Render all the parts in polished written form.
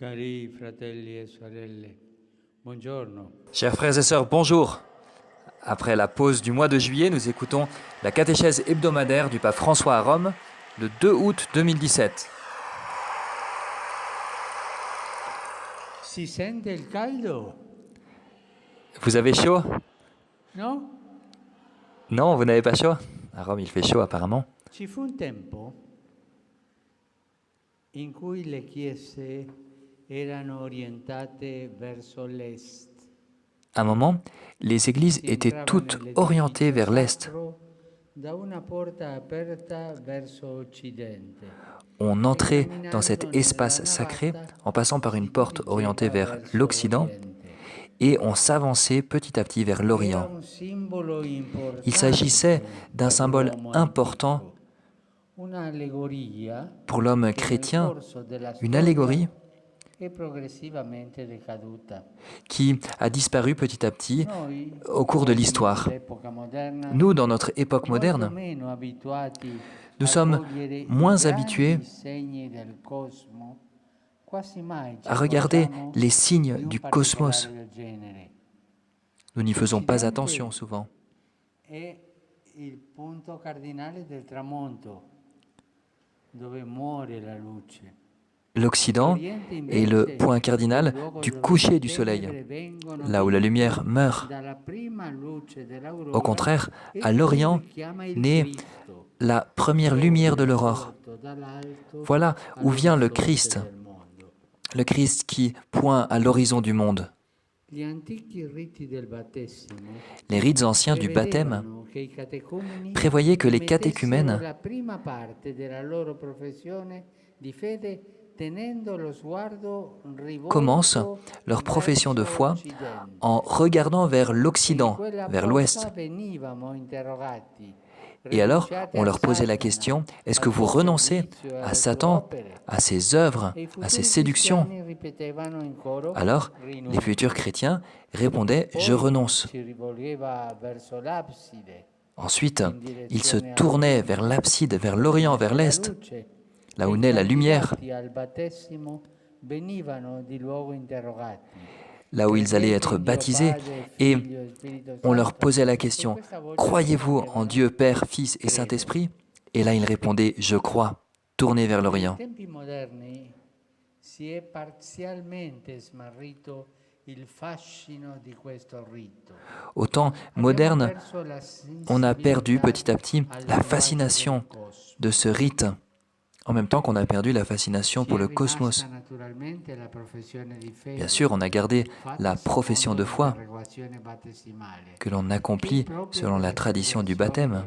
Cari fratelli e sorelle, buongiorno. Chers frères et sœurs, bonjour. Après la pause du mois de juillet, nous écoutons la catéchèse hebdomadaire du pape François à Rome, le 2 août 2017. Si sente il caldo? Vous avez chaud? No? Non, vous n'avez pas chaud? À Rome, il fait chaud apparemment. Ci fu un tempo in cui le chiese erano orientate verso l'est. À un moment, les églises étaient toutes orientées vers l'est. Da una porta aperta verso occidente. On entrait dans cet espace sacré en passant par une porte orientée vers l'Occident et on s'avançait petit à petit vers l'Orient. Il s'agissait d'un symbole important pour l'homme chrétien, une allégorie qui a disparu petit à petit au cours de l'histoire. Nous, dans notre époque moderne, nous sommes moins habitués à regarder les signes du cosmos. Nous n'y faisons pas attention souvent. L'Occident est le point cardinal du coucher du soleil, là où la lumière meurt. Au contraire, à l'Orient naît la première lumière de l'aurore. Voilà où vient le Christ qui pointe à l'horizon du monde. Les rites anciens du baptême prévoyaient que les catéchumènes commencent leur profession de foi en regardant vers l'Occident, vers l'Ouest. Et alors, on leur posait la question, est-ce que vous renoncez à Satan, à ses œuvres, à ses séductions? Alors, les futurs chrétiens répondaient, je renonce. Ensuite, ils se tournaient vers l'abside, vers l'Orient, vers l'Est, là où naît la lumière, là où ils allaient être baptisés, et on leur posait la question, croyez-vous en Dieu Père, Fils et Saint-Esprit? Et là, ils répondaient, je crois, tournés vers l'Orient. Au temps moderne, on a perdu petit à petit la fascination de ce rite, en même temps qu'on a perdu la fascination pour le cosmos. Bien sûr, on a gardé la profession de foi que l'on accomplit selon la tradition du baptême,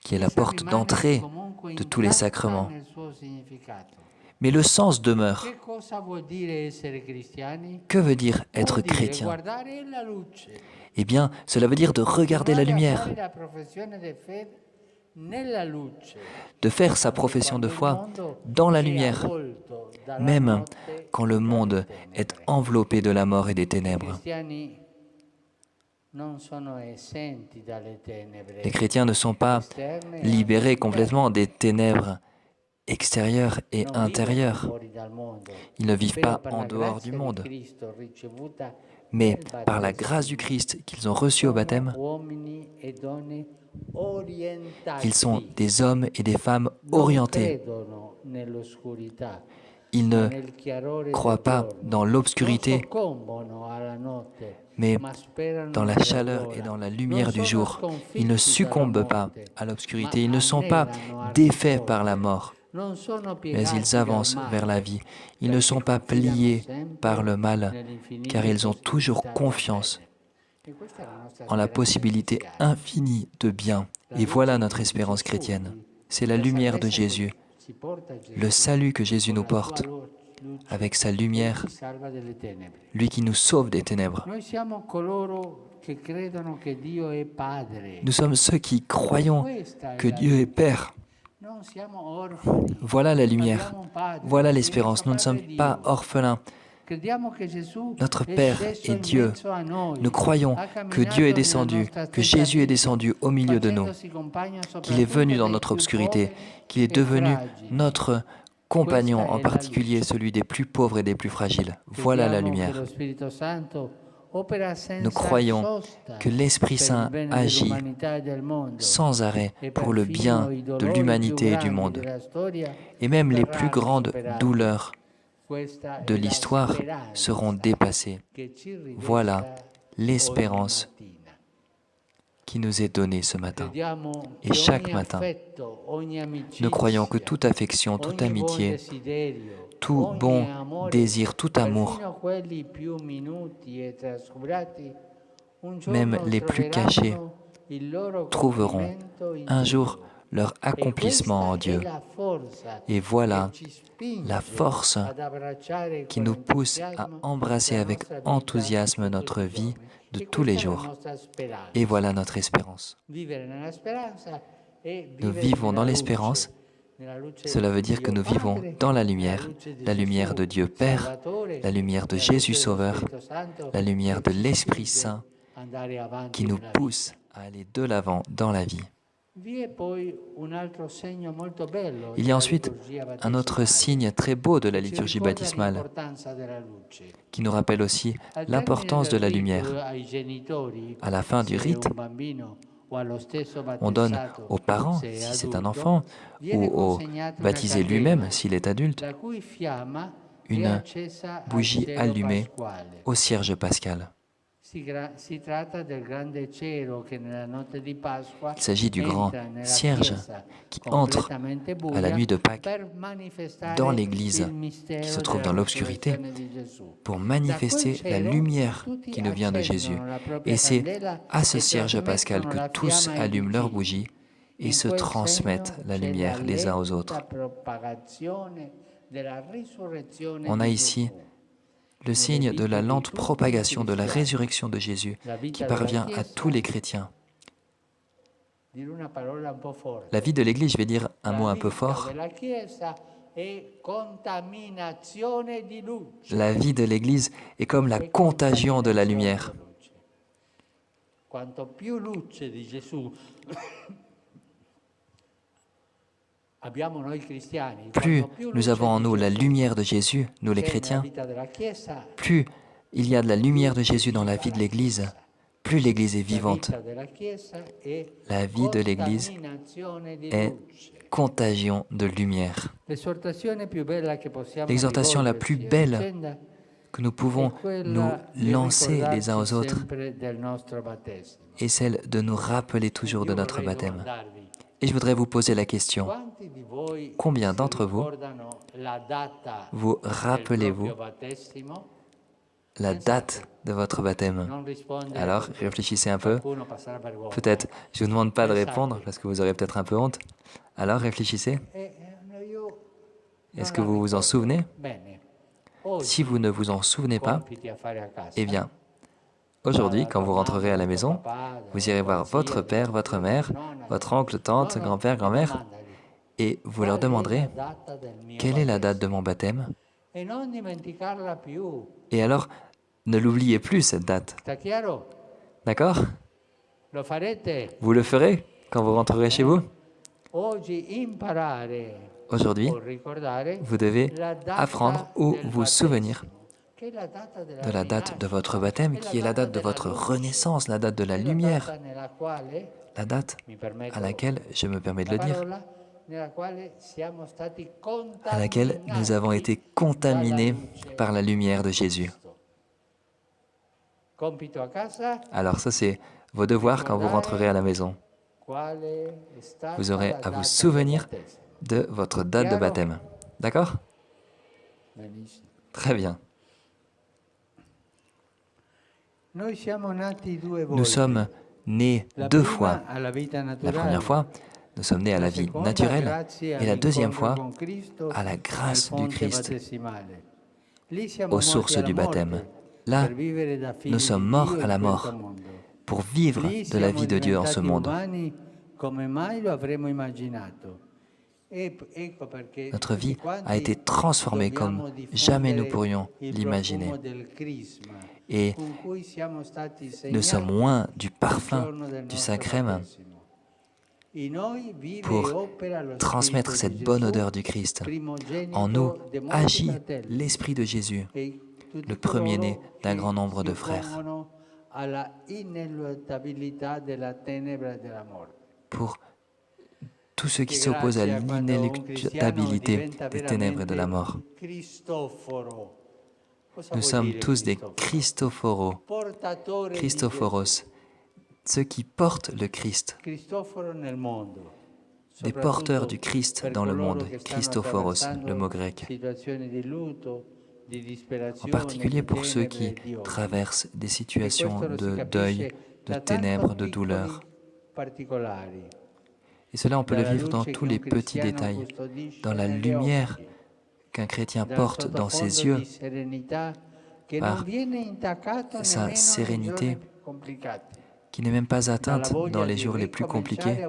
qui est la porte d'entrée de tous les sacrements. Mais le sens demeure. Que veut dire être chrétien? Eh bien, cela veut dire de regarder la lumière, de faire sa profession de foi dans la lumière, même quand le monde est enveloppé de la mort et des ténèbres. Les chrétiens ne sont pas libérés complètement des ténèbres extérieures et intérieures. Ils ne vivent pas en dehors du monde. Mais par la grâce du Christ qu'ils ont reçue au baptême, ils sont des hommes et des femmes orientés. Ils ne croient pas dans l'obscurité, mais dans la chaleur et dans la lumière du jour. Ils ne succombent pas à l'obscurité, ils ne sont pas défaits par la mort, mais ils avancent vers la vie. Ils ne sont pas pliés par le mal, car ils ont toujours confiance en la possibilité infinie de bien. Et voilà notre espérance chrétienne. C'est la lumière de Jésus, le salut que Jésus nous porte, avec sa lumière, lui qui nous sauve des ténèbres. Nous sommes ceux qui croyons que Dieu est Père. Voilà la lumière, voilà l'espérance. Nous ne sommes pas orphelins. Notre Père est Dieu. Nous croyons que Dieu est descendu, que Jésus est descendu au milieu de nous, qu'il est venu dans notre obscurité, qu'il est devenu notre compagnon, en particulier celui des plus pauvres et des plus fragiles. Voilà la lumière. Nous croyons que l'Esprit Saint agit sans arrêt pour le bien de l'humanité et du monde. Et même les plus grandes douleurs de l'histoire seront dépassées. Voilà l'espérance qui nous est donnée ce matin. Et chaque matin, nous croyons que toute affection, toute amitié, tout bon désir, tout amour, même les plus cachés, trouveront un jour leur accomplissement en Dieu. Et voilà la force qui nous pousse à embrasser avec enthousiasme notre vie de tous les jours. Et voilà notre espérance. Nous vivons dans l'espérance. Cela veut dire que nous vivons dans la lumière de Dieu Père, la lumière de Jésus Sauveur, la lumière de l'Esprit Saint qui nous pousse à aller de l'avant dans la vie. Il y a ensuite un autre signe très beau de la liturgie baptismale qui nous rappelle aussi l'importance de la lumière. À la fin du rite, on donne aux parents, si c'est un enfant, ou au baptisé lui-même, s'il est adulte, une bougie allumée au cierge pascal. Il s'agit du grand cierge qui entre à la nuit de Pâques dans l'Église qui se trouve dans l'obscurité pour manifester la lumière qui nous vient de Jésus. Et c'est à ce cierge pascal que tous allument leurs bougies et se transmettent la lumière les uns aux autres. On a ici le signe de la lente propagation de la résurrection de Jésus qui parvient à tous les chrétiens. La vie de l'Église, je vais dire un mot un peu fort. La vie de l'Église est comme la contagion de la lumière. Plus nous avons en nous la lumière de Jésus, nous les chrétiens, plus il y a de la lumière de Jésus dans la vie de l'Église, plus l'Église est vivante. La vie de l'Église est contagion de lumière. L'exhortation la plus belle que nous pouvons nous lancer les uns aux autres est celle de nous rappeler toujours de notre baptême. Et je voudrais vous poser la question, combien d'entre vous, vous rappelez-vous la date de votre baptême? Alors, réfléchissez un peu. Peut-être, je ne vous demande pas de répondre parce que vous aurez peut-être un peu honte. Alors, réfléchissez. Est-ce que vous vous en souvenez? Si vous ne vous en souvenez pas, eh bien, aujourd'hui, quand vous rentrerez à la maison, vous irez voir votre père, votre mère, votre oncle, tante, grand-père, grand-mère, et vous leur demanderez « Quelle est la date de mon baptême ?» Et alors, ne l'oubliez plus, cette date. D'accord? Vous le ferez quand vous rentrerez chez vous? Aujourd'hui, vous devez apprendre ou vous souvenir de la date de votre baptême, qui est la date de votre renaissance, la date de la lumière, la date à laquelle, je me permets de le dire, à laquelle nous avons été contaminés par la lumière de Jésus. Alors ça, c'est vos devoirs quand vous rentrerez à la maison. Vous aurez à vous souvenir de votre date de baptême. D'accord? Très bien. Nous sommes nés deux fois. La première fois, nous sommes nés à la vie naturelle et la deuxième fois, à la grâce du Christ, aux sources du baptême. Là, nous sommes morts à la mort pour vivre de la vie de Dieu en ce monde. Notre vie a été transformée comme jamais nous pourrions l'imaginer. Et nous sommes loin du parfum du Saint-Crème pour transmettre cette bonne odeur du Christ. En nous agit l'Esprit de Jésus, le premier-né d'un grand nombre de frères, pour tous ceux qui s'opposent à l'inéluctabilité des ténèbres et de la mort. Nous sommes tous des Christophoros, Christophoros, ceux qui portent le Christ, des porteurs du Christ dans le monde, Christophoros, le mot grec. En particulier pour ceux qui traversent des situations de deuil, de ténèbres, de douleur. Et cela, on peut le vivre dans tous les petits détails, dans la lumière qu'un chrétien porte dans ses yeux, par sa sérénité, qui n'est même pas atteinte dans les jours les plus compliqués,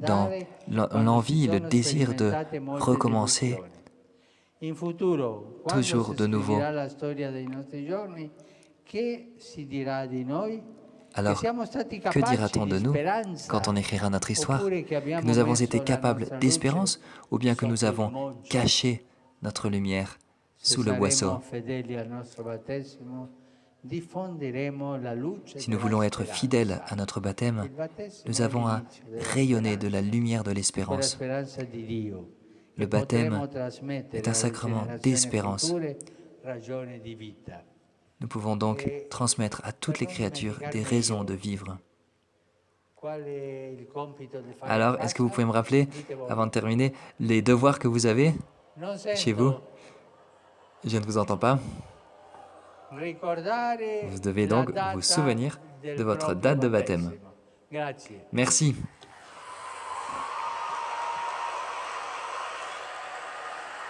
dans l'envie, le désir de recommencer toujours de nouveau. Alors, que dira-t-on de nous quand on écrira notre histoire? Que nous avons été capables d'espérance ou bien que nous avons caché notre lumière sous le boisseau? Si nous voulons être fidèles à notre baptême, nous avons à rayonner de la lumière de l'espérance. Le baptême est un sacrement d'espérance. Nous pouvons donc transmettre à toutes les créatures des raisons de vivre. Alors, est-ce que vous pouvez me rappeler, avant de terminer, les devoirs que vous avez chez vous? Je ne vous entends pas. Vous devez donc vous souvenir de votre date de baptême. Merci.